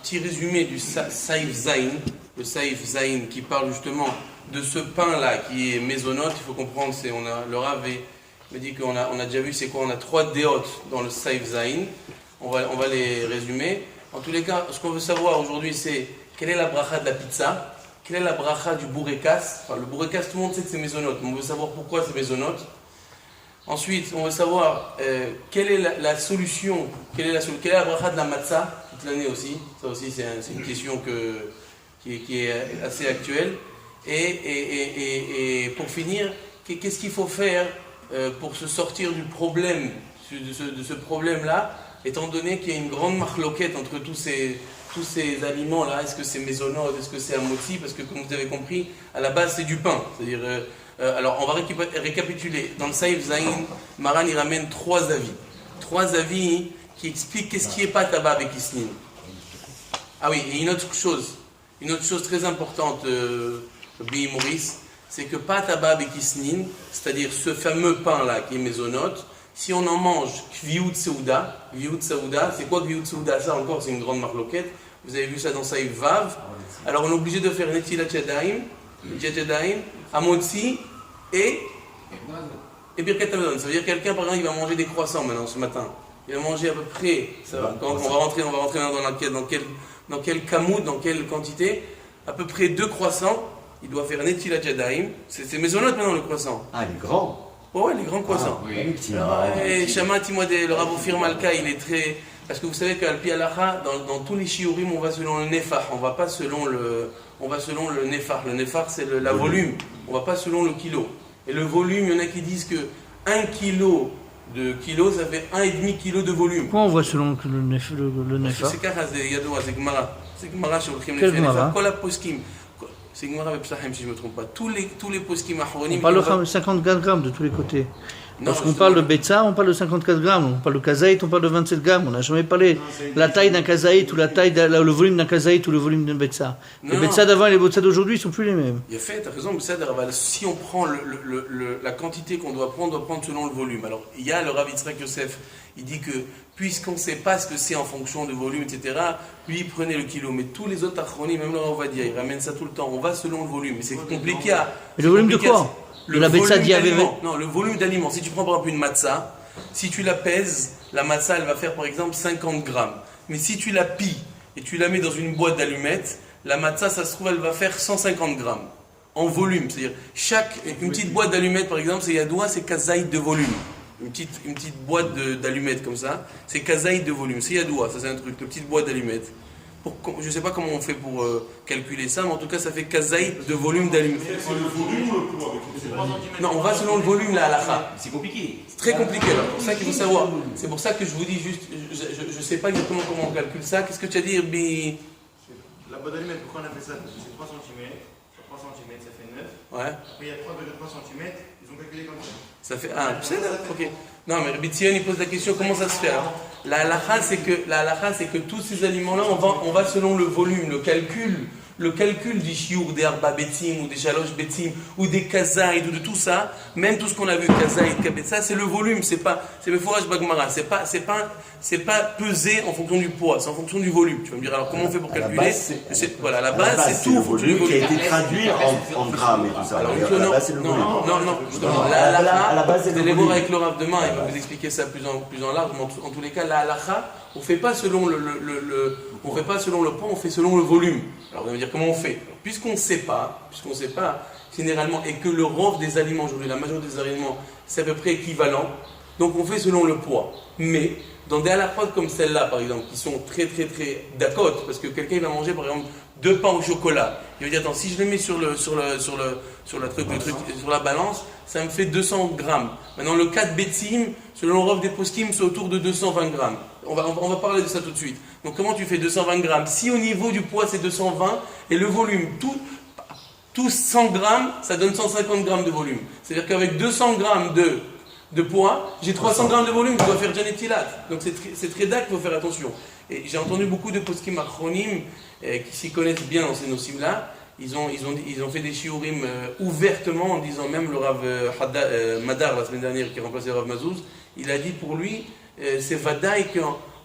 petit résumé du Saïf Zain, le Saïf Zain qui parle justement de ce pain-là qui est mésonote. Il faut comprendre, le Rav me dit qu'on a déjà vu c'est quoi, on a 3 déotes dans le Saïf Zain. On va les résumer. En tous les cas, ce qu'on veut savoir aujourd'hui, c'est quelle est la bracha de la pizza, quelle est la bracha du bourrekas. Enfin, le bourrekas, tout le monde sait que c'est mésonote, mais on veut savoir pourquoi c'est mésonote. Ensuite, on veut savoir quelle est la solution, quelle est la bracha de la matzah, toute l'année aussi. Ça aussi, c'est une question qui est assez actuelle. Et pour finir, qu'est-ce qu'il faut faire pour se sortir du problème, de ce problème-là, étant donné qu'il y a une grande marloquette entre tous ces aliments-là. Est-ce que c'est mésonote, est-ce que c'est amotzi? Parce que comme vous avez compris, à la base c'est du pain. C'est-à-dire, alors on va récapituler. Dans le Saïf Zain, Maran il ramène 3 avis. 3 avis qui expliquent qu'est-ce qui est pas tabac avec Isnin. Ah oui, et une autre chose très importante, Bi Maurice, c'est que pas tabac avec Isnin, c'est-à-dire ce fameux pain-là qui est mésonote, si on en mange Kviyut Seuda, c'est quoi Kviyut Seuda? Ça encore c'est une grande marloquette. Vous avez vu ça dans Saïf Vav. Alors on est obligé de faire Netilat Yadayim, Amotzi et Birkat Hamazon. Ça veut dire quelqu'un par exemple il va manger des croissants maintenant ce matin. Il va manger à peu près, on va rentrer dans quel kamout, dans quelle quantité, à peu près 2 croissants. Il doit faire Netilat Yadayim. C'est mésonote maintenant le croissant. Ah, il est grand. Ouais, les grands croissants. Et Shamati, moi, le Rav Ophir Malka, il est très. Parce que vous savez qu'à Alpi Halacha, dans tous les shiurim, on va selon le nefar. On va selon le nefar. Le nefar, c'est la volume. On va pas selon le kilo. Et le volume, il y en a qui disent que 1 kilo de kilo, ça fait 1,5 kilo de volume. Pourquoi on voit selon le nefar? C'est Kara, c'est Yadoua, c'est Gemara. C'est Gemara chez Olchim Quel Gemara? Kola Poskim. C'est Gemara avec Psachem, si je ne me trompe pas. Tous les poskim achronim. On parle de 54 grammes de tous les côtés. Lorsqu'on parle de Betsa, on parle de 54 grammes. On parle de Kazaït, on parle de 27 grammes. On n'a jamais parlé la taille d'un Kazaït ou le volume d'un Kazaït ou le volume d'un Betsa. Les Betsa d'avant et les Betsa d'aujourd'hui ne sont plus les mêmes. Il a fait, tu as raison, si on prend la quantité qu'on doit prendre selon le volume. Alors, il y a le Rav Yitzhak Yosef, il dit que puisqu'on ne sait pas ce que c'est en fonction du volume, etc., lui, il prenait le kilo. Mais tous les autres achronim, même le Rav Ovadia, il ramène ça tout le temps. On va selon le volume. Mais c'est compliqué à. Mais le volume de quoi? Le volume d'aliment. Non, le volume d'aliment. Si tu prends par exemple une matzah, si tu la pèses, la matzah, elle va faire par exemple 50 grammes. Mais si tu la pilles et tu la mets dans une boîte d'allumettes, la matzah, ça se trouve, elle va faire 150 grammes. En volume. C'est-à-dire, une petite boîte d'allumettes, par exemple, c'est Yadoua, c'est kazaït de volume. Une petite boîte d'allumettes comme ça, c'est kazaït de volume. C'est Yadoua, ça c'est un truc, une petite boîte d'allumettes. Je ne sais pas comment on fait pour calculer ça, mais en tout cas, ça fait kazaït de volume d'allumettes. C'est le volume ou le poids? Non, on va selon le volume, la halakha. C'est compliqué. C'est très compliqué, là. C'est pour ça qu'il faut savoir. C'est pour ça que je vous dis juste, je ne sais pas exactement comment on calcule ça. Qu'est-ce que tu as dit, Bi? La boîte d'allumettes, pourquoi on a fait ça? Parce que c'est 3 cm. Sur 3 cm, ça fait 9. Ouais. Après, il y a 3,3 cm. Ils ont calculé comme ça. Ça fait 1. C'est ça, ok. Non, mais Rabbi Tzion, il pose la question, comment ça se fait alors? La halakha, c'est que tous ces aliments-là, on va selon le volume, le calcul du chiour, des arba betim ou des chalosh betim ou des kazaïd ou de tout ça, même tout ce qu'on a vu, kazaïd, kabetza, c'est le volume, c'est le fourrage bagmara, c'est pas pesé en fonction du poids, c'est en fonction du volume. Tu vas me dire alors comment on fait pour calculer? Voilà, la base c'est tout en fonction du volume. Qui a été traduit en grammes et tout ça. Alors, non, justement, à la base, vous allez voir avec le Rav demain, il va vous expliquer ça plus en large, mais en tous les cas, la halakha, on ne fait pas selon on fait pas selon le poids, on fait selon le volume. Alors vous allez me dire comment on fait? Puisqu'on ne sait pas, généralement, et que le rov des aliments aujourd'hui, la majorité des aliments, c'est à peu près équivalent, donc on fait selon le poids. Mais dans des halakhot comme celle-là, par exemple, qui sont très très très d'accord, parce que quelqu'un va manger par exemple 2 pains au chocolat, il va dire attends, si je les mets sur la balance, ça me fait 200 grammes. Maintenant le cas de Betsim, selon le rov des poskim, c'est autour de 220 grammes. On va parler de ça tout de suite. Donc comment tu fais 220 grammes? Si au niveau du poids c'est 220 et le volume, tout 100 grammes, ça donne 150 grammes de volume. C'est-à-dire qu'avec 200 grammes de poids, j'ai 300 grammes de volume, je dois faire Janet Tilat. Donc c'est très dac, il faut faire attention. Et j'ai entendu beaucoup de poskim achronim qui s'y connaissent bien dans ces notions-là. Ils ont fait des shiurim ouvertement en disant, même le Rav Madar la semaine dernière qui a remplacé le Rav Mazouz, il a dit pour lui, c'est vadaï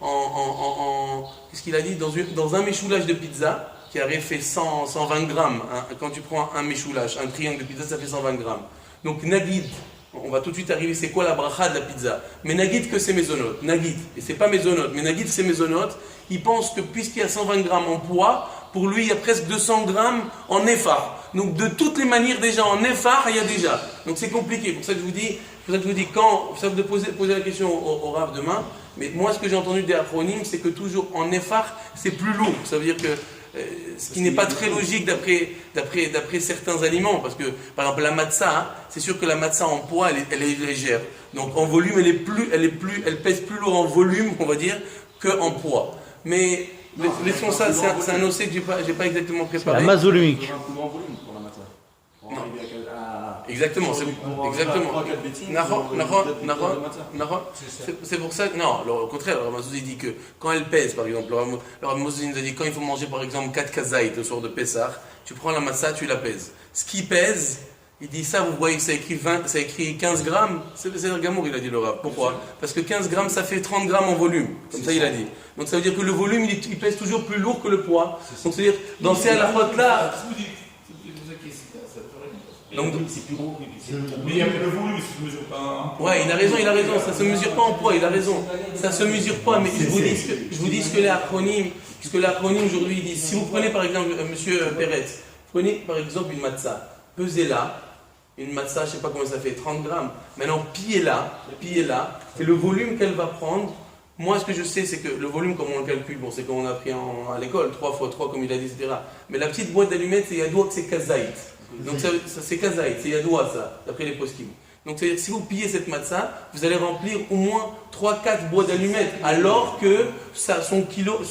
qu'est-ce qu'il a dit, dans un méchoulage de pizza, qui aurait fait 120 grammes, hein, quand tu prends un méchoulage, un triangle de pizza, ça fait 120 grammes. Donc Nagid, on va tout de suite arriver, c'est quoi la bracha de la pizza? Mais Nagid que c'est Mezonot, Nagid, et c'est pas Mezonot, mais Nagid c'est Mezonot, il pense que puisqu'il y a 120 grammes en poids, pour lui il y a presque 200 grammes en effar. Donc de toutes les manières déjà, en effar, il y a déjà. Donc c'est compliqué, pour ça que je vous dis, quand, ça de poser la question au Rav demain, mais moi ce que j'ai entendu des acronymes, c'est que toujours en effar, c'est plus lourd, ça veut dire que ce qui n'est pas très logique d'après certains aliments, parce que par exemple la matzah, hein, c'est sûr que la matzah en poids elle est légère, donc en volume elle pèse plus lourd en volume, on va dire, qu'en poids. Mais laissons ça, c'est un OC que j'ai pas exactement préparé. La masse volumique. Exactement, c'est pour ça que, non, au contraire, le Ramazouz il dit que quand elle pèse, par exemple, le Ramazouz nous a dit quand il faut manger par exemple 4 kazaït au soir de Pessah, tu prends la massa, tu la pèses. Ce qui pèse, il dit ça, vous voyez que ça écrit 15 grammes, c'est le Gamour, il a dit le Rav. Pourquoi? Parce que 15 grammes, ça fait 30 grammes en volume, comme ça il a dit. Donc ça veut dire que le volume, il pèse toujours plus lourd que le poids. Donc c'est-à-dire, dans ces halachot-là... Donc, c'est plus gros. Mais il y a le volume, ça se mesure pas. Ouais, il a raison, ça se mesure pas en poids, il a raison. Ça se mesure pas, mais je vous dis ce que l'acronyme aujourd'hui il dit. Si vous prenez par exemple, monsieur Perret, prenez par exemple une matzah, pesez-la, une matzah, je sais pas combien ça fait, 30 grammes. Maintenant, pillez-la, et le volume qu'elle va prendre, moi ce que je sais c'est que le volume, comme on le calcule, bon c'est comme on a appris à l'école, 3 x 3 comme il a dit, etc. Mais la petite boîte d'allumettes, c'est yadoua que c'est kazaït. Donc ça c'est kazaït, c'est yadoua ça, d'après les poskim. Donc c'est-à-dire si vous pillez cette matzah, vous allez remplir au moins 3-4 boîtes d'allumettes, alors que son poids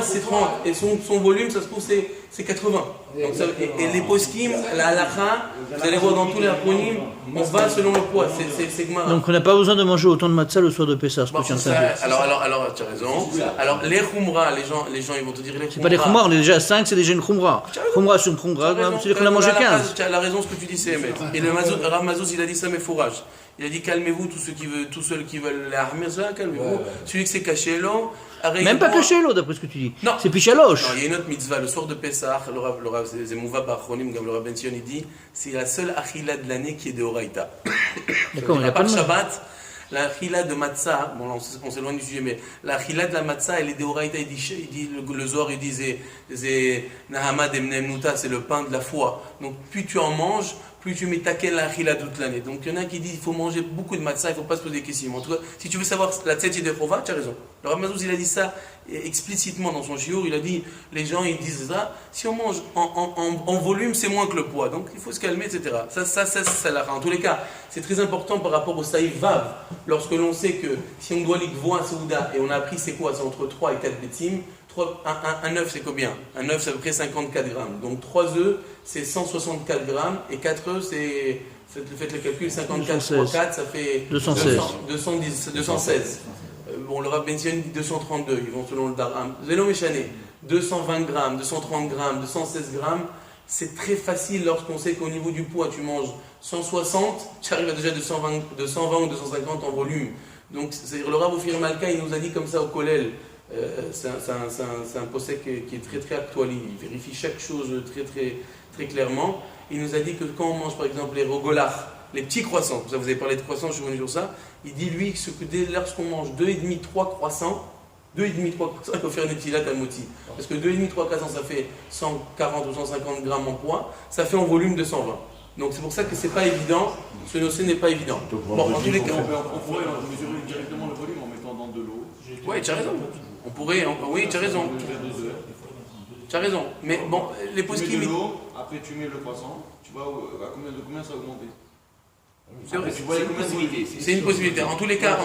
c'est 30, et son volume ça se trouve c'est 80. Donc et les poskim, la halakha, vous allez voir dans tous les acronymes, on va selon le poids, c'est Gemara. Donc on n'a pas besoin de manger autant de matzah le soir de Pessah, ce que tu viens de dire. Alors tu as raison. Alors les khumra, les gens ils vont te dire les khumra. C'est pas des khumra, on est déjà à 5, c'est déjà une khumra. Khumra sur une khumra, c'est-à-dire qu'on a mangé 15. Tu as la raison, ce que tu dis c'est émet. Et le Rav Mazouz il a dit ça mais fourrage. Il a dit calmez-vous tous ceux qui veulent l'armée, ça calmez-vous. Celui qui s'est caché là. Même pas caché là, d'après ce que tu dis. Non. C'est pichaloche. Il y a une autre mitzvah, le soir de Pessah, le Rav Zemouva Bachonim, comme le Rav Ben Sion, il dit, c'est la seule achila de l'année qui est de Horaïta. D'accord, il n'y a pas de Shabbat, la achila de matzah, bon on s'éloigne du sujet, mais la achila de la matzah, elle est de Horaïta, il dit le Zohar, il dit, c'est Nahama Demnemnuta, c'est le pain de la foi. Donc plus tu en manges, plus tu mets taquet la achila toute l'année. Donc il y en a qui disent qu'il faut manger beaucoup de matzah, il ne faut pas se poser des questions. En tout cas, si tu veux savoir la tzedje de Chova, tu as raison. Le Rav Mazouz, il a dit ça explicitement dans son shiur, il a dit, les gens ils disent ça, si on mange en volume, c'est moins que le poids, donc il faut se calmer, etc. Ça la en tous les cas, c'est très important par rapport au saïf vav, lorsque l'on sait que si on doit l'ikvoa Souda, et on a appris c'est quoi, c'est entre 3 et 4 bétim, un œuf c'est combien? Un œuf c'est à peu près 54 grammes, donc 3 œufs c'est 164 grammes, et 4 œufs c'est, faites le calcul, 54 x 4 ça fait 216. Bon, le Rav Ben Sion dit 232, ils vont selon le Daram. Zélo Méchané, 220 grammes, 230 grammes, 216 grammes, c'est très facile lorsqu'on sait qu'au niveau du poids, tu manges 160, tu arrives à déjà 220 ou 250 en volume. Donc, c'est-à-dire, le Rav Ophir Malka, il nous a dit comme ça au Kollel, c'est un possèque qui est très très actualisé, il vérifie chaque chose très très très clairement. Il nous a dit que quand on mange par exemple les rogolars, les petits croissants, vous avez parlé de croissants, je suis venu sur ça, il dit lui que dès lorsqu'on mange 2,5-3 croissants, il faut faire une étilat à moti. Parce que 2,5-3 croissants, ça fait 140 ou 150 grammes en poids, ça fait en volume de 120. Donc c'est pour ça que c'est pas évident, ce nocé n'est pas évident. Bon, en tous les cas. On pourrait mesurer directement le volume en mettant dans de l'eau. Oui, tu as raison. On pourrait, oui, tu as raison. Tu as raison. Mais bon, les poskim. Tu mets de l'eau, après tu mets le croissant, tu vois à combien ça va augmenter. C'est vrai, c'est une possibilité. En tous les cas,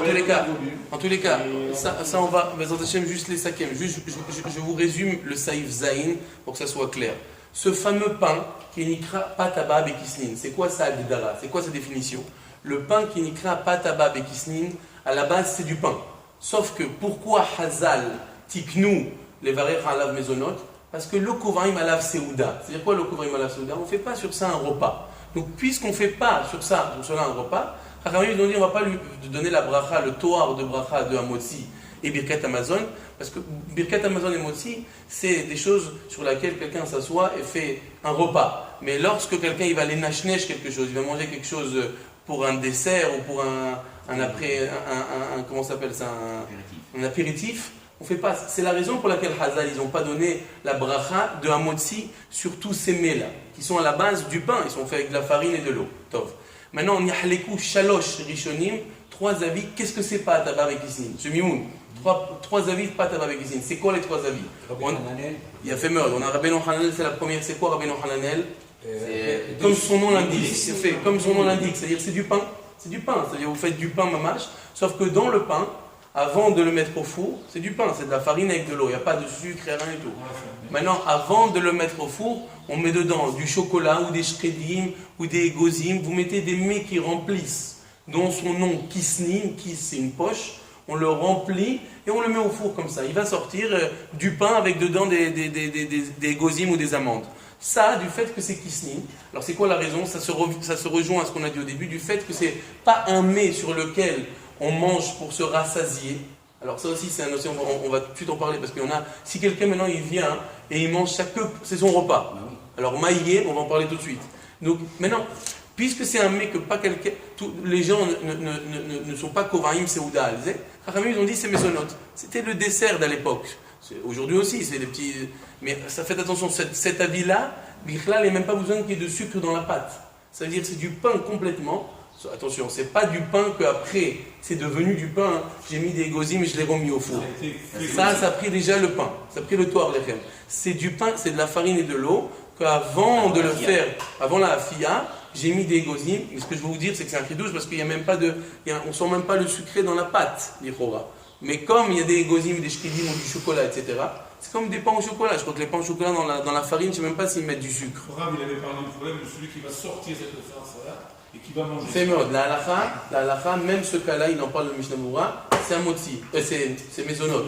ça on va, juste les sakem. Je vous résume le saïf zaïn pour que ça soit clair. Ce fameux pain qui nikra patabab et kisnin, c'est quoi ça Agdara? C'est quoi sa définition? Le pain qui nikra patabab et kisnin, à la base c'est du pain. Sauf que pourquoi Hazal tiknou les varech alav mezonot? Parce que le kovarim alav seouda. C'est-à-dire quoi le kovarim alav seouda? On ne fait pas sur ça un repas. Donc, puisqu'on ne fait pas sur ça, un repas, ils ont dit on ne va pas lui donner la bracha, le toar de bracha de Hamotzi, et Birkat Amazon, parce que Birkat Amazon et Motzi, c'est des choses sur lesquelles quelqu'un s'assoit et fait un repas. Mais lorsque quelqu'un il va aller nachnesh quelque chose, il va manger quelque chose pour un dessert ou pour comment s'appelle ça, un apéritif, on fait pas. C'est la raison pour laquelle Hazal, ils n'ont pas donné la bracha de Hamotzi sur tous ces mets-là, qui sont à la base du pain, ils sont faits avec de la farine et de l'eau. Tov. Maintenant, on y a l'écoute Shalosh Rishonim, 3 avis. Qu'est-ce que c'est Pat Abba avec Isnin? Ce Mimoun. 3 avis de Pat Abba avec Isnin. C'est quoi les 3 avis? Il y a fait meurtre. On a Rabbeinu Hananel, c'est la première. C'est quoi Rabbeinu Hananel? Comme son nom l'indique. C'est fait comme son nom l'indique. C'est-à-dire c'est du pain. C'est du pain. C'est-à-dire vous faites du pain mamash, sauf que dans le pain, avant de le mettre au four, c'est du pain, c'est de la farine avec de l'eau. Il n'y a pas de sucre et rien du tout. Maintenant, avant de le mettre au four, on met dedans du chocolat ou des shredim ou des gozim. Vous mettez des mets qui remplissent, dont son nom kisnin, kis c'est une poche. On le remplit et on le met au four comme ça. Il va sortir du pain avec dedans des gozim ou des amandes. Ça, du fait que c'est kisnin. Alors c'est quoi la raison? Ça se rejoint à ce qu'on a dit au début, du fait que c'est pas un mets sur lequel on mange pour se rassasier. Alors ça aussi c'est un notion, on va tout de suite en parler parce qu'il y en a. Si quelqu'un maintenant il vient et il mange c'est son repas. Alors maïe, on va en parler tout de suite. Donc maintenant, puisque c'est un mets que pas quelqu'un, les gens ne sont pas kovaïm seouda, ils ont dit c'est mésonote. C'était le dessert d'à l'époque. Aujourd'hui aussi, c'est des petits. Mais ça fait attention, cet avis-là, Bichlal, il n'y a même pas besoin qu'il y ait de sucre dans la pâte. Ça veut dire que c'est du pain complètement. Attention, c'est pas du pain qu'après c'est devenu du pain, j'ai mis des gozim et je l'ai remis au four. Ça a pris déjà le pain, ça a pris le toit lechem. C'est du pain, c'est de la farine et de l'eau, qu'avant de le faire, avant la afia, j'ai mis des gozim. Mais ce que je veux vous dire, c'est que c'est un chidouche parce qu'il n'y a même pas on sent même pas le sucré dans la pâte, l'Ichora. Mais comme il y a des gozim, des shkidim ou du chocolat, etc., c'est comme des pains au chocolat. Je crois que les pains au chocolat dans la farine, je ne sais même pas s'ils mettent du sucre. Ram, il avait parlé du problème de celui qui va sortir cette farce-là et qui va manger. C'est mode. La halakha, même ce cas-là, il en parle de Mishnah Moura, c'est un motzi. C'est mésonote.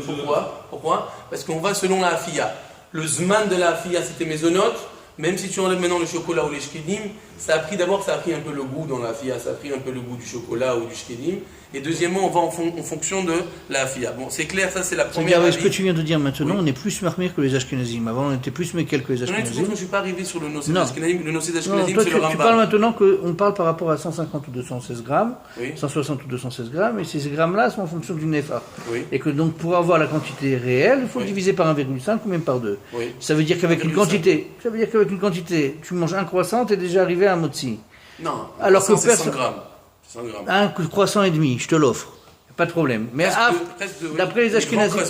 Pourquoi? Parce qu'on va selon la afia. Le zman de la afia, c'était mésonote. Même si tu enlèves maintenant le chocolat ou les shkedim, ça a pris un peu le goût dans la afia, ça a pris un peu le goût du chocolat ou du shkedim. Et deuxièmement, on va en fonction de la afia. Bon, c'est clair, ça c'est la première. C'est-à-dire, ce que tu viens de dire maintenant, on est plus marmire que les Ashkenazim. Avant, on était plus méquel que les Ashkenazim. Non, je ne suis pas arrivé sur le nocé d'Ashkenazim. Le nocé d'Ashkenazim, c'est le Rambam. Tu parles maintenant qu'on parle par rapport à 150 ou 216 grammes, oui. 160 ou 216 grammes, et ces grammes-là sont en fonction du nefar. Oui. Et que donc, pour avoir la quantité réelle, il faut le diviser par 1,5 ou même par 2. Oui. Ça veut dire qu'avec une quantité, tu manges un croissant, tu es déjà arrivé à un motzi. Non, alors que c'est 100 grammes. 100 grammes. Un croissant et demi, je te l'offre. Pas de problème. Mais d'après les Ashkenazim.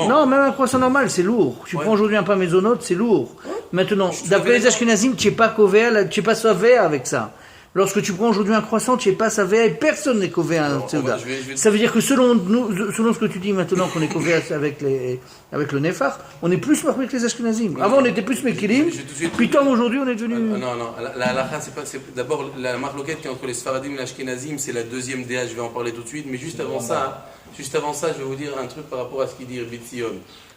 Non, même un croissant normal, c'est lourd. Tu prends aujourd'hui un pain maisonnote, c'est lourd. Maintenant, d'après les Ashkenazim, tu n'es pas couvert, tu n'es pas sauvé avec ça. Lorsque tu prends aujourd'hui un croissant, tu n'es pas sauvé et personne n'est couvert à un Seuda. Ça veut dire que selon ce que tu dis maintenant qu'on est couvert avec le Nefar, on est plus marqué que les Ashkenazim. Avant, on était plus Mekilim, puis tant aujourd'hui, on est devenu. Non. La halakha, c'est d'abord la marloquette qui est entre les Sfaradim et les Ashkenazim, c'est la deuxième DH, je vais en parler tout de suite. Mais juste avant ça, je vais vous dire un truc par rapport à ce qu'il dit Bitzion.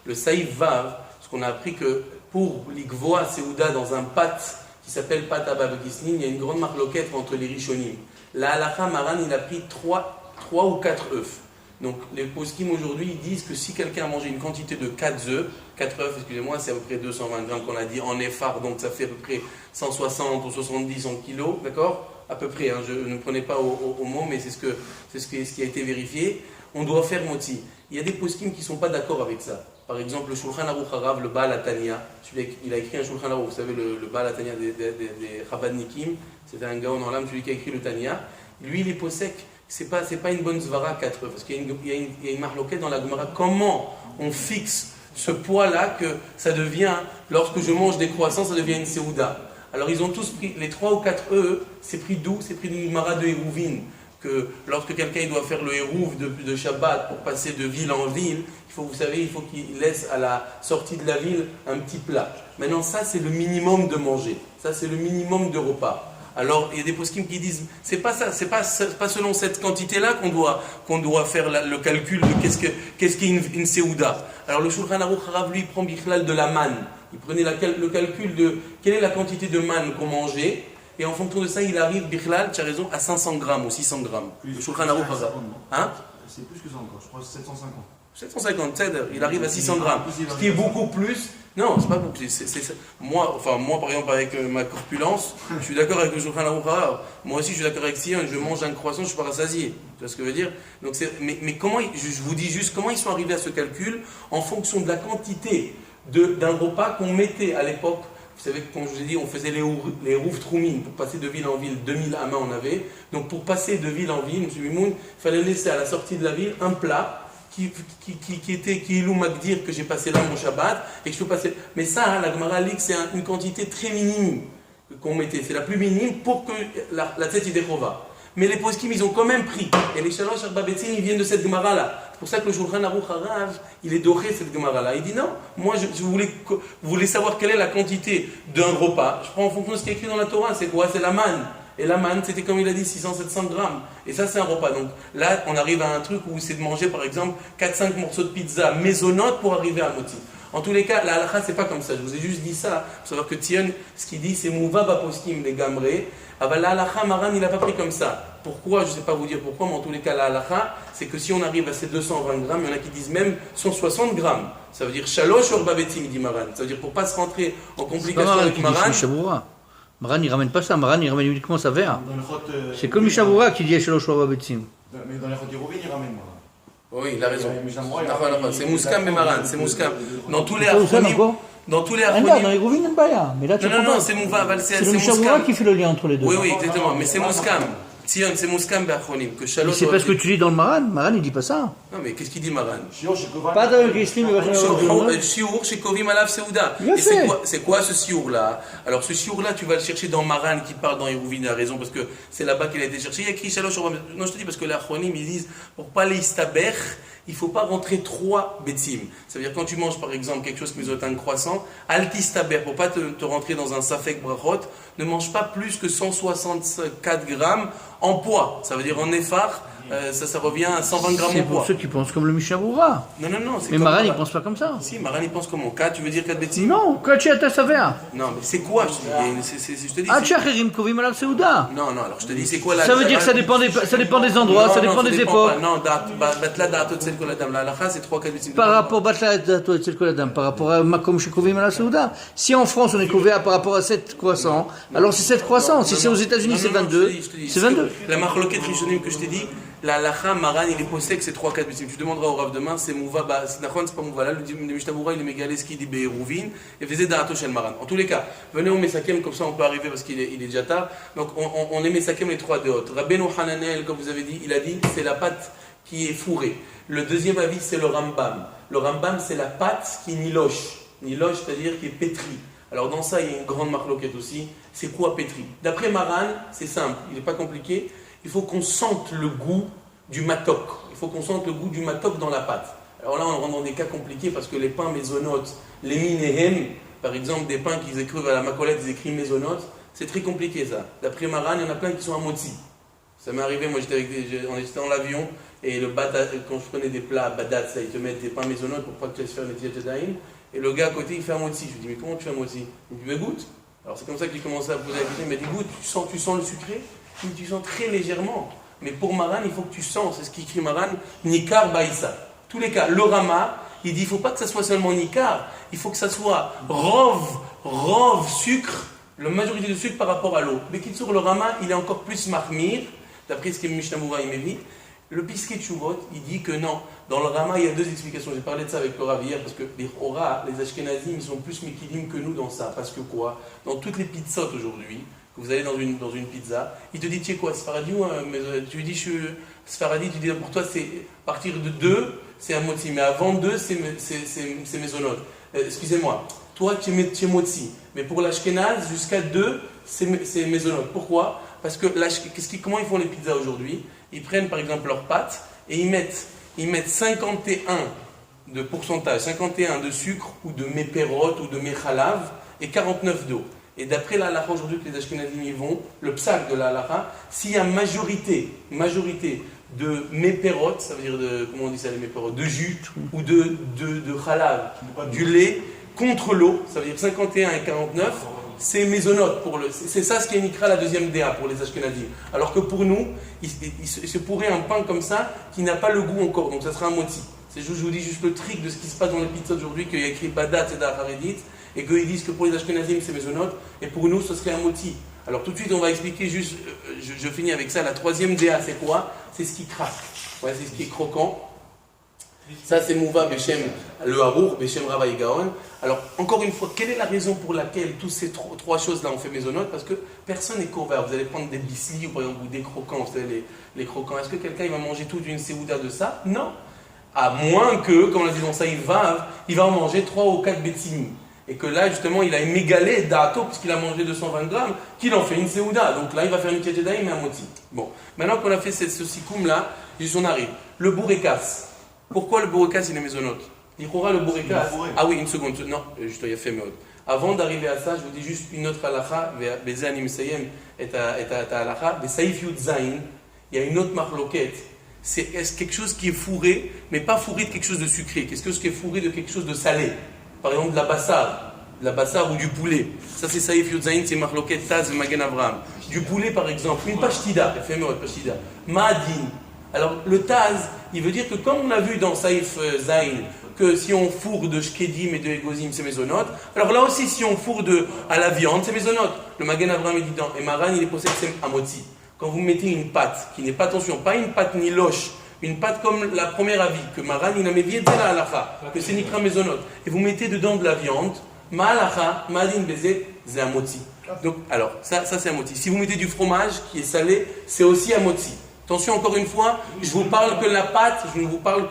Le Saïf Vav, ce qu'on a appris que pour l'Ikvoa Seouda dans un pâte qui s'appelle Pat Abba Bekisnin, il y a une grande marloquette entre les Rishonim. La halakha Maran, il a pris 3 ou 4 œufs. Donc les poskim aujourd'hui, ils disent que si quelqu'un a mangé une quantité de 4 œufs, c'est à peu près 220 grammes qu'on a dit en effar, donc ça fait à peu près 160 ou 70 en kilos, d'accord? À peu près, je ne prenais pas au mot, mais c'est ce qui a été vérifié. On doit faire moti. Il y a des poskim qui ne sont pas d'accord avec ça. Par exemple, le Shulchan Aruch Harav, le Baal Atania, il a écrit un Shulchan Aruch, vous savez, le Baal Atania des Chabadnikim, c'était un gars en l'âme, celui qui a écrit le Tania. Lui, il est posek, c'est pas une bonne zvara 4 œufs, parce qu'il y a une marloquette dans la Gemara. Comment on fixe ce poids-là que ça devient, lorsque je mange des croissants, ça devient une Seouda? Alors, ils ont tous pris, les 3 ou 4 œufs, c'est pris d'où? C'est pris d'une Gemara de Hérouvine. Que lorsque quelqu'un doit faire le hérouv de Shabbat pour passer de ville en ville, il faut qu'il laisse à la sortie de la ville un petit plat. Maintenant, ça c'est le minimum de manger, ça c'est le minimum de repas. Alors, il y a des poskim qui disent, c'est pas ça, c'est pas selon cette quantité-là qu'on doit faire le calcul de qu'est-ce qu'est une Seouda. Alors, le Shulchan Aruch Harav, lui, prend Bichlal de la manne. Il prenait le calcul de quelle est la quantité de manne qu'on mangeait. Et en fonction de ça, il arrive, Bichlal, tu as raison, à 500 grammes ou 600 grammes. Le Shulchan Aruch Harav. Hein? C'est plus que ça encore, je crois que c'est 750. 750, il arrive à 600 grammes. Ce qui est beaucoup plus. Non, c'est pas beaucoup. Moi, par exemple, avec ma corpulence, je suis d'accord avec le Shulchan Aruch Harav. Moi aussi, je suis d'accord avec Sion. Je mange un croissant, je suis pas rassasié. Tu vois ce que je veux dire? Donc, mais comment, je vous dis juste, comment ils sont arrivés à ce calcul en fonction de la quantité d'un repas qu'on mettait à l'époque. Vous savez, comme je vous ai dit, on faisait les rouf troumines pour passer de ville en ville. 2000 amas on avait. Donc, pour passer de ville en ville, M. Mimoun, il fallait laisser à la sortie de la ville un plat qui est Ilou Magdir, que j'ai passé là mon Shabbat, et que je peux passer. Mais ça, la Gemara dit que c'est une quantité très minime qu'on mettait. C'est la plus minime pour que la tête y décrova. Mais les poskim, ils ont quand même pris. Et les Shalosh Arba Betzim, ils viennent de cette Gemara-là. C'est pour ça que le Shulchan Aruch Harav, il est doré cette Gemara-là. Il dit non, moi je voulais savoir quelle est la quantité d'un repas. Je prends en fonction de ce qui est écrit dans la Torah. C'est quoi? C'est la manne. Et la manne, c'était comme il a dit, 600-700 grammes. Et ça, c'est un repas. Donc là, on arrive à un truc où c'est de manger, par exemple, 4-5 morceaux de pizza maisonnote pour arriver à moti. En tous les cas, la halakha, c'est pas comme ça. Je vous ai juste dit ça pour savoir que Tion, ce qu'il dit, c'est Mouva Baposkim, les gamrés. Ah ben la halakha, Maran, il n'a pas pris comme ça. Pourquoi? Je ne sais pas vous dire pourquoi, mais en tous les cas, la halakha, c'est que si on arrive à ces 220 grammes, il y en a qui disent même 160 grammes. Ça veut dire Shalosh or Babetim, dit Maran. Ça veut dire pour pas se rentrer en complication avec Maran. Maran, il ramène pas ça. Maran, il ramène uniquement sa verre. C'est comme Mishabura qui dit Shalosh or Babetim. Mais dans les Chot Yerouvin, il ramène Maran. Oui, il a raison. C'est Mouskam et Maran, c'est Mouskam. Dans tous les achronim. Dans tous les achronim. Dans les Rouvin, il n'y a pas. Mais là, tu non, c'est Mouva, c'est le Mishabura qui fait le lien entre les deux. Oui, exactement. Mais c'est Mouskam. Sion, c'est Mouskam Be'achronim. C'est parce que tu dis dans le Maran. Maran, il dit pas ça. Non, mais qu'est-ce qu'il dit Maran? Pas dans le Gislim, le Shiur chez Kovim Alav Seuda. Et c'est quoi ce Shiur-là? Alors, ce Shiur-là, tu vas le chercher dans Maran qui parle dans Yerouvin, il a raison, parce que c'est là-bas qu'il a été cherché. Il y a écrit Shalosh. Non, je te dis parce que les achronim, ils disent pour pas les istaber, il ne faut pas rentrer 3 betzim. Ça veut dire quand tu manges par exemple quelque chose qui mesure un croissant, altistaber, pour ne pas te rentrer dans un safek brachot, ne mange pas plus que 164 grammes en poids. Ça veut dire en effar, ça revient à 120 grammes en poids. C'est pour ceux qui pensent comme le Mishabura. Non. Mais Maran, il ne pense pas comme ça. Si, Maran, il pense comment? 4, tu veux dire 4 betzim? Non, 4 tu as sa verre. Non, mais c'est quoi? Je te dis. Achacherim kovim alav seuda. Non, alors je te dis, c'est quoi la. Ça veut dire que ça dépend des endroits, ça dépend des époques. Non, batla da'atot tzel kol adam. La halakha, c'est 3-4 betzim. Par rapport batla da'atot tzel kol adam, par rapport à makom shekovim alav seuda. Si en France on est couvert par rapport à 7 croissants, alors c'est 7 croissants. Si c'est aux États-Unis, c'est 22. C'est 22. La marloquette rishonim que je t'ai dit, la halakha, Maran, il est possède que c'est 3-4 betzim. Tu demanderas au Rav demain, c'est Mouva, c'est pas Mouva. Là, le Mishnah il est Megaleski dit Be'eruvin et faisait Da'ato Shel Maran. En tous les cas, venez au Mesakem, comme ça on peut arriver parce qu'il est déjà tard. Donc on est Mesakem les 3 déotes. Rabbeinu Hananel, comme vous avez dit, il a dit c'est la pâte qui est fourrée. Le deuxième avis, c'est le Rambam. Le Rambam, c'est la pâte qui niloche. Niloche, c'est-à-dire qui est pétrie. Alors dans ça, il y a une grande marloquette aussi. C'est quoi pétri? D'après Maran, c'est simple, il n'est pas compliqué. Il faut qu'on sente le goût du matok. Il faut qu'on sente le goût du matok dans la pâte. Alors là, on rentre dans des cas compliqués parce que les pains mésonotes, les minéhem, par exemple, des pains qu'ils écrivent à la macolette, ils écrivent mésonotes, c'est très compliqué ça. D'après Maran, il y en a plein qui sont à motzi. Ça m'est arrivé, moi j'étais dans l'avion et le badat, quand je prenais des plats badat, ça, ils te mettent des pains mésonotes pour pas que tu ailles faire les tiétadaïm. Et le gars à côté, il fait à motzi. Je lui dis, mais comment tu fais à motzi? Il me dit, mais goûte. Alors c'est comme ça que j'ai commencé à poser la question. Il m'a dit, goûte, tu sens le sucré? Il me dit, tu sens très légèrement. Mais pour Maran, il faut que tu sens, c'est ce qu'écrit Maran, Nikar Baïsa. Tous les cas, le Rama, il dit, il ne faut pas que ça soit seulement Nikar, il faut que ça soit Rov, sucre, la majorité de sucre par rapport à l'eau. Mais sur le Rama, il est encore plus Mahmir, d'après ce que Mishnah Moura il m'évite. Le Piskei Teshuvot, il dit que non, dans le Rama, il y a 2 explications. J'ai parlé de ça avec le Rav hier, parce que les Ashkenazim, ils sont plus Mekidim que nous dans ça. Parce que quoi? Dans toutes les pizzas aujourd'hui, vous allez dans une pizza, il te dit, tu es quoi, Sfaradi ou tu lui dis, je suis Sfaradi, tu dis, pour toi, c'est à partir de 2, c'est un motzi, mais avant 2, c'est mésonote. Excusez-moi, toi, tu es motzi, mais pour l'ashkenaz, jusqu'à 2, c'est mésonote. Pourquoi? Parce que comment ils font les pizzas aujourd'hui? Ils prennent par exemple leurs pâtes et ils mettent 51 de pourcentage, 51 de sucre ou de méperot ou de méchalav et 49 d'eau. Et d'après la halakha aujourd'hui que les Ashkenazim y vont, le psak de la halakha, s'il y a majorité de méperot, ça veut dire comment on dit ça les méperot, de jus ou de chalav, du lait contre l'eau, ça veut dire 51 et 49, c'est mésonote c'est ça ce qui indiquera la deuxième DA pour les Ashkenazim. Alors que pour nous, il se pourrait un pain comme ça qui n'a pas le goût encore, donc ça sera un moti. Je vous dis juste le trick de ce qui se passe dans les pizzas aujourd'hui, qu'il y a écrit Badat et Haredit, et qu'ils disent que pour les Ashkenazim c'est Mezonot, et pour nous ce serait un moti. Alors tout de suite on va expliquer juste, je finis avec ça, la troisième DA c'est quoi? C'est ce qui craque, ouais, c'est ce qui est croquant. Ça c'est Mouva Beshem le Harour, Beshem Rava Gaon. Alors encore une fois, quelle est la raison pour laquelle toutes ces trois choses-là ont fait Mezonot? Parce que personne n'est couvert. Vous allez prendre des bislis ou par exemple ou des croquants, vous savez les croquants. Est-ce que quelqu'un il va manger toute une séouda de ça? Non. À moins que, comme on l'a dit dans ça, il va en manger 3 ou 4 bétim. Et que là, justement, il a mégalé d'ato, puisqu'il a mangé 220 grammes, qu'il en fait une séouda. Donc là, il va faire une tchétchedaïm et un moti. Bon, maintenant qu'on a fait ce sikoum-là, on arrive. Le bourrekas. Pourquoi le bourrekas, il est mésonote? Il aura le bourrekas. Ah oui, une seconde. Non, juste, il y a fait mode. Avant d'arriver à ça, je vous dis juste une autre halakha. Beze anim seyem et à halakha. Besaïf yud zain. Il y a une autre marloquette. C'est quelque chose qui est fourré, mais pas fourré de quelque chose de sucré. Quelque chose qui est fourré de quelque chose de salé. Par exemple, de la bassar ou du poulet. Ça, c'est Saïf Yudzaïn, c'est Marloket Taz et Magen Avraham. Du poulet, par exemple, une pashtida, éphémère pashtida. Ma'adin. Alors, le Taz, il veut dire que comme on a vu dans Saïf Zain, que si on fourre de shkedim et de egozim, c'est mésonote, alors là aussi, si on fourre à la viande, c'est mésonote. Le Magen Avraham est dit dans, et Maran, il est possède c'est amotzi. Quand vous mettez une pâte, qui n'est pas, attention, pas une pâte ni loche, une pâte comme la première avis, que Maran, il a mis bien de la halakha, que c'est nikra mésonote, et vous mettez dedans de la viande, ma halakha, ma'adin bezet, c'est un moti. Donc, alors, ça c'est un moti. Si vous mettez du fromage qui est salé, c'est aussi un moti. Attention, encore une fois, je ne vous parle que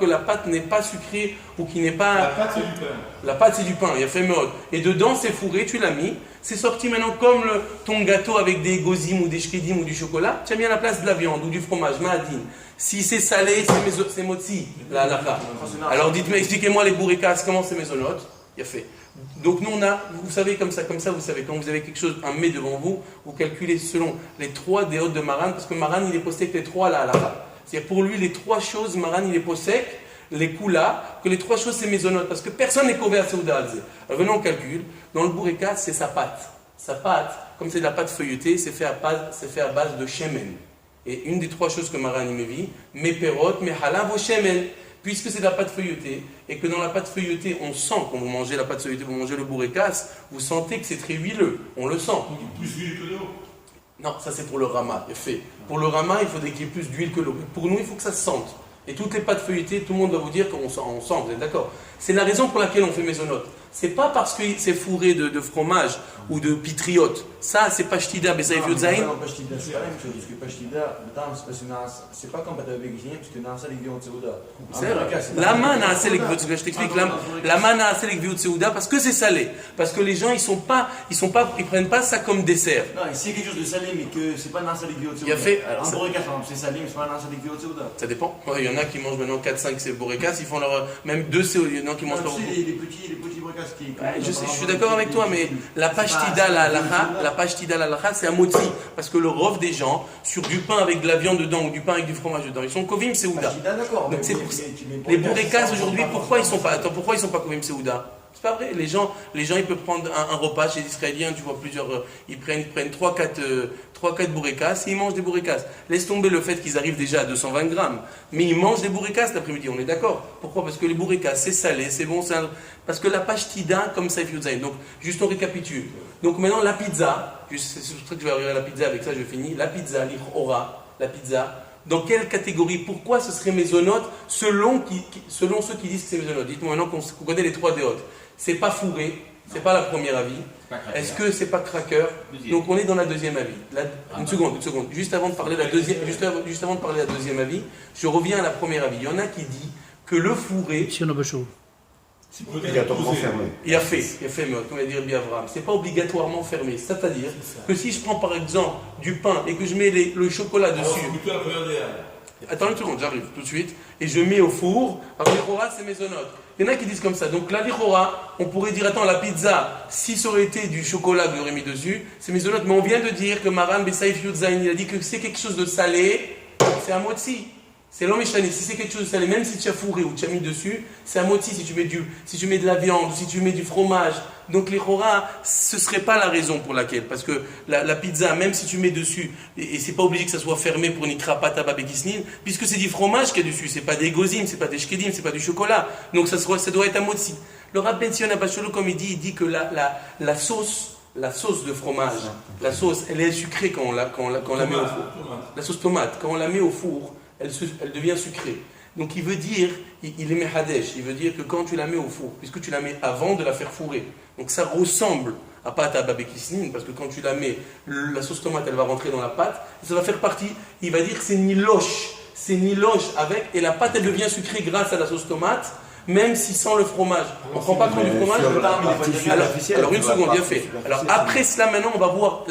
la pâte n'est pas sucrée ou qui n'est pas... La pâte, c'est du pain. La pâte, c'est du pain, il y a fait mode. Et dedans, c'est fourré, tu l'as mis. C'est sorti maintenant comme ton gâteau avec des gozim ou des shkedim ou du chocolat. Tu as mis à la place de la viande ou du fromage, ma'adin. Si c'est salé, c'est motzi, la halakha. Alors dites-moi, expliquez-moi les bourrekas, comment c'est mésonote. Il y a fait. Donc nous on a, vous savez comme ça, vous savez, quand vous avez quelque chose, un mets devant vous, vous calculez selon les 3 déotes de Maran, parce que Maran il est posé avec les 3 la halakha. C'est-à-dire pour lui les 3 choses, Maran il est posé les coups là, que les 3 choses c'est mésonote, parce que personne n'est couvert à Seouda Alze. Alors venons on calcule, dans le bourrekas c'est sa pâte. Sa pâte, comme c'est de la pâte feuilletée, c'est fait à base de shemen. Et une des 3 choses que Maran il me dit, mes perot, mes halav au shemen. Puisque c'est de la pâte feuilletée, et que dans la pâte feuilletée, on sent, quand vous mangez la pâte feuilletée, vous mangez le bourrekas, vous sentez que c'est très huileux, on le sent. Donc plus d'huile que d'eau. Non, ça c'est pour le rama, fait. Pour le rama, il faudrait qu'il y ait plus d'huile que l'eau. Pour nous, il faut que ça se sente. Et toutes les pâtes feuilletées, tout le monde va vous dire qu'on sent, vous êtes d'accord? C'est la raison pour laquelle on fait mésonote. C'est pas parce que c'est fourré de fromage ou de pitriote. Ça, c'est pas shtida, mais ça est vieux zain. C'est pas la même chose, parce que pashtida, c'est pas comme pâte avec parce que dans ça, les viandes Seouda. C'est vrai. La manna, c'est les je t'explique. La manna, c'est les viandes Seouda parce que c'est salé. Parce que les gens, ils prennent pas ça comme dessert. Non, c'est quelque chose de salé, mais que c'est pas dans ça, les viandes Seouda. Il y a fait. Un bourrekas, c'est salé, mais c'est pas dans ça, les viandes Seouda. Ça dépend. Il y en a qui mangent maintenant 4-5 bourrekas, ils font leur. Même 2 il y en a qui mangent leur. Les petits bourrekas qui. Je suis d'accord avec toi, mais la pashtida la halakha, c'est un moti. Parce que le rov des gens, sur du pain avec de la viande dedans ou du pain avec du fromage dedans, ils sont kovim seouda. Donc c'est pour ça. Les bourrekas aujourd'hui, pourquoi ils sont pas kovim seouda? C'est pas vrai. Les gens, ils peuvent prendre un repas chez les Israéliens, tu vois, ils prennent 3-4 bourrekas et ils mangent des bourrekas. Laisse tomber le fait qu'ils arrivent déjà à 220 grammes. Mais ils mangent des bourrekas l'après-midi, on est d'accord? Pourquoi? Parce que les bourrekas, c'est salé, c'est bon, parce que la pashtida, comme ça, il donc, juste on récapitule. Donc maintenant, la pizza, c'est pour ça que je vais arriver à la pizza, avec ça je finis. La pizza, l'ira, la pizza, dans quelle catégorie? Pourquoi ce serait mésonote selon ceux qui disent que c'est mésonote? Dites-moi maintenant qu'on connaît les 3 déotes. C'est pas fourré, c'est pas la première avis. Est-ce que c'est pas cracker? Donc on est dans la deuxième avis. Une seconde. Juste avant de parler de la deuxième avis, je reviens à la première avis. Il y en a qui dit que le fourré. C'est obligatoirement fermé. Il a fait, comme a dit Rabbi Avraham. C'est pas obligatoirement fermé. C'est-à-dire que si je prends par exemple du pain et que je mets le chocolat dessus. Attends une seconde, j'arrive tout de suite. Et je mets au four, alors l'irora c'est mésonote. Il y en a qui disent comme ça. Donc la l'irora, on pourrait dire, attends, la pizza, si ça aurait été du chocolat que j'aurais mis dessus, c'est mésonote. Mais on vient de dire que Maran Besaïf Yudzaïn, il a dit que c'est quelque chose de salé, c'est un motzi. C'est l'homéchané. Si c'est quelque chose de salé, même si tu as fourré ou tu as mis dessus, c'est un moti si tu mets de la viande ou si tu mets du fromage. Donc les chora, ce ne serait pas la raison pour laquelle. Parce que la pizza, même si tu mets dessus, et c'est pas obligé que ça soit fermé pour nikra pata babekisnin, puisque c'est du fromage qu'il y a dessus, c'est pas des gozim, c'est pas des shkedim, c'est pas du chocolat. Donc ça doit être un moti. Le Rav Ben Sion Abasholo, comme il dit que la sauce de fromage, la sauce, elle est sucrée quand on la met au four. La sauce tomate, quand on la met au four, elle devient sucrée. Donc il veut dire, il est mehadesh, il veut dire que quand tu la mets au four, puisque tu la mets avant de la faire fourrer, donc ça ressemble à pâte à babekisnin, parce que quand tu la mets, la sauce tomate, elle va rentrer dans la pâte, ça va faire partie, il va dire que c'est niloche avec, et la pâte, elle devient sucrée grâce à la sauce tomate, même si sans le fromage. On ne prend pas compte du fromage. Alors une seconde, bien fait. Alors après cela, maintenant, on va voir,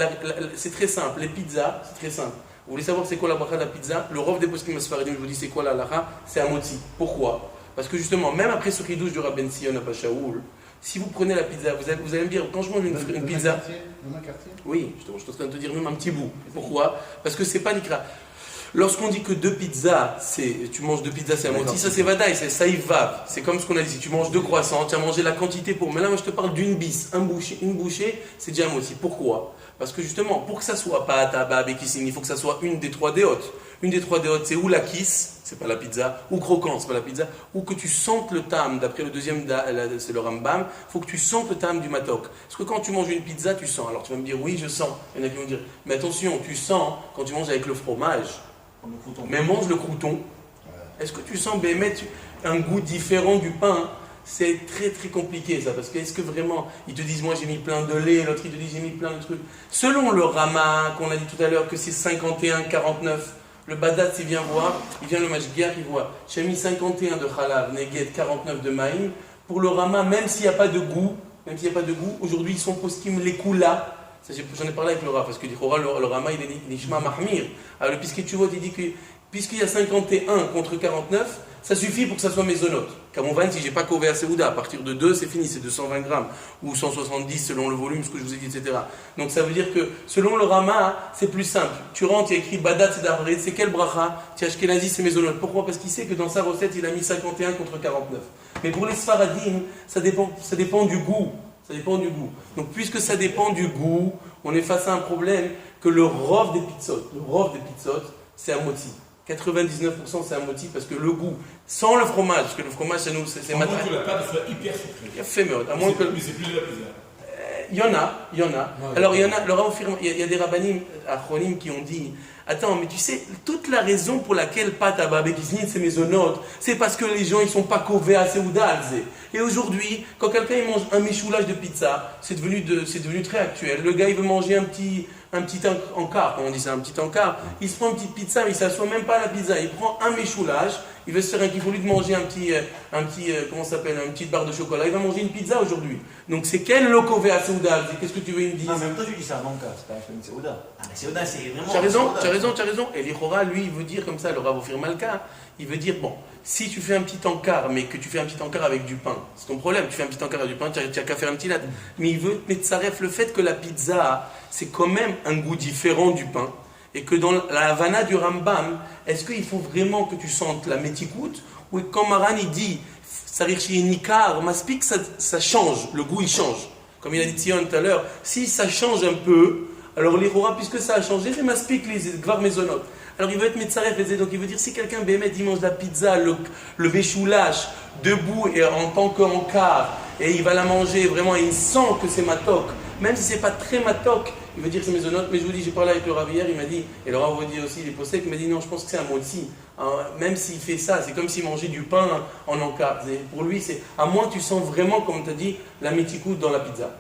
c'est très simple, les pizzas, c'est très simple. Vous voulez savoir c'est quoi la bracha de la pizza? Le rov des poskim asfaradim, je vous dis c'est quoi la halacha? C'est un moti. Pourquoi? Parce que justement, même après ce ridouche du Rav Ben Sion à Shaoul, si vous prenez la pizza, vous allez me dire, quand je mange une pizza... Oui, je suis en train de te dire même un petit bout. Pourquoi? Parce que c'est pas nikra. Lorsqu'on dit que tu manges deux pizzas, c'est un moti, ça c'est vadaï, c'est saïvav. C'est comme ce qu'on a dit, si tu manges deux croissants, tu as mangé la quantité pour... Mais là, moi je te parle d'une bis, une bouchée, c'est déjà un moti. Pourquoi? Parce que justement, pour que ça soit pas à tabac et kissin, il faut que ça soit une des trois déotes. Une des trois déotes, c'est ou la kiss, c'est pas la pizza, ou croquant, c'est pas la pizza, ou que tu sentes le tam, d'après le deuxième, c'est le Rambam, il faut que tu sentes le tam du matok. Parce que quand tu manges une pizza, tu sens. Alors tu vas me dire, oui, je sens. Il y en a qui vont dire, mais attention, tu sens quand tu manges avec le fromage, mais mange le crouton. Est-ce que tu sens un goût différent du pain? C'est très très compliqué ça, parce que est-ce que vraiment, ils te disent moi j'ai mis plein de lait, l'autre il te dit j'ai mis plein de trucs. Selon le Rama, qu'on a dit tout à l'heure que c'est 51-49, le Badat il vient voir, il vient le Mashgiach, il voit, j'ai mis 51 de Khalav, Neged, 49 de Maïm. Pour le Rama, même s'il n'y a pas de goût, aujourd'hui ils sont poskim les Kula. J'en ai parlé avec le Rav, parce que le Rama il est Nishma Mahmir. Alors le Pisketchuvot il dit que puisqu'il y a 51 contre 49, ça suffit pour que ça soit mésonote. Kamovan, si j'ai pas Kové à Seouda, à partir de 2, c'est fini, c'est 220 grammes, ou 170 selon le volume, ce que je vous ai dit, etc. Donc ça veut dire que, selon le Rama, c'est plus simple. Tu rentres, il y a écrit Badat, c'est quel bracha? Ashkenazi, c'est mésonote. Pourquoi? Parce qu'il sait que dans sa recette, il a mis 51 contre 49. Mais pour les Sfaradim, ça dépend du goût. Ça dépend du goût. Donc puisque ça dépend du goût, on est face à un problème que le rov des pizzot, c'est un moti. 99% c'est un moti parce que le goût, sans le fromage, parce que le fromage chez nous c'est matériel. À moins que la pâte soit hyper sucrée. Il y a fait meurtre. Mais c'est plus de la pizza. Il y en a. Alors il y a des rabbanim achronim qui ont dit, attends, mais tu sais, toute la raison pour laquelle pâte à babekisnin c'est mésonote, c'est parce que les gens ils sont pas kovés à Seouda. Et aujourd'hui, quand quelqu'un il mange un michoulage de pizza, c'est devenu très actuel. Le gars il veut manger un petit encart, on dit ça, un petit encart. Il se prend une petite pizza, mais il ne s'assoit même pas à la pizza. Il prend un méchoulage, il veut se faire qu'il faut lui manger un petit comment ça s'appelle, une petite barre de chocolat. Il va manger une pizza aujourd'hui. Donc c'est quel lokové à Seouda? Qu'est-ce que tu veux me dire? Non, mais en même temps, tu dis ça, mon cas, c'est pas une Seouda. Ah, mais Seouda, c'est vraiment. Tu as raison. Et l'Ichora, lui, il veut dire comme ça, le Rav Ophir Malka, il veut dire, bon, si tu fais un petit encart, mais que tu fais un petit encart avec du pain, c'est ton problème, tu fais un petit encart avec du pain, tu n'as qu'à faire un petit latte. Mais il veut mettre ça ref le fait que la pizza, c'est quand même un goût différent du pain, et que dans la Havana du Rambam, est-ce qu'il faut vraiment que tu sentes la métikoute, ou quand Maran il dit, Sarir chez Nikar, Maspik, ça change, le goût il change. Comme il a dit Tzion tout à l'heure, si ça change un peu, alors l'Ichora, puisque ça a changé, c'est Maspik, les Gvar Mezonot. Alors il veut être Metzaref, donc il veut dire si quelqu'un bémet, il mange la pizza, le béchoulash, debout et en tant qu'encart, et il va la manger vraiment, et il sent que c'est matok, même si c'est pas très matok, il veut dire que c'est mésonote. Mais je vous dis, j'ai parlé avec le Rav hier, il m'a dit, et le Rav vous dit aussi, les possèques, il m'a dit non, je pense que c'est un moti. Même s'il fait ça, c'est comme s'il mangeait du pain en encart. Pour lui, c'est à moins que tu sens vraiment, comme tu as dit, la métikoute dans la pizza.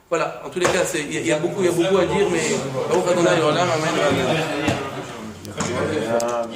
Voilà, en tous les cas, il y a beaucoup à dire, mais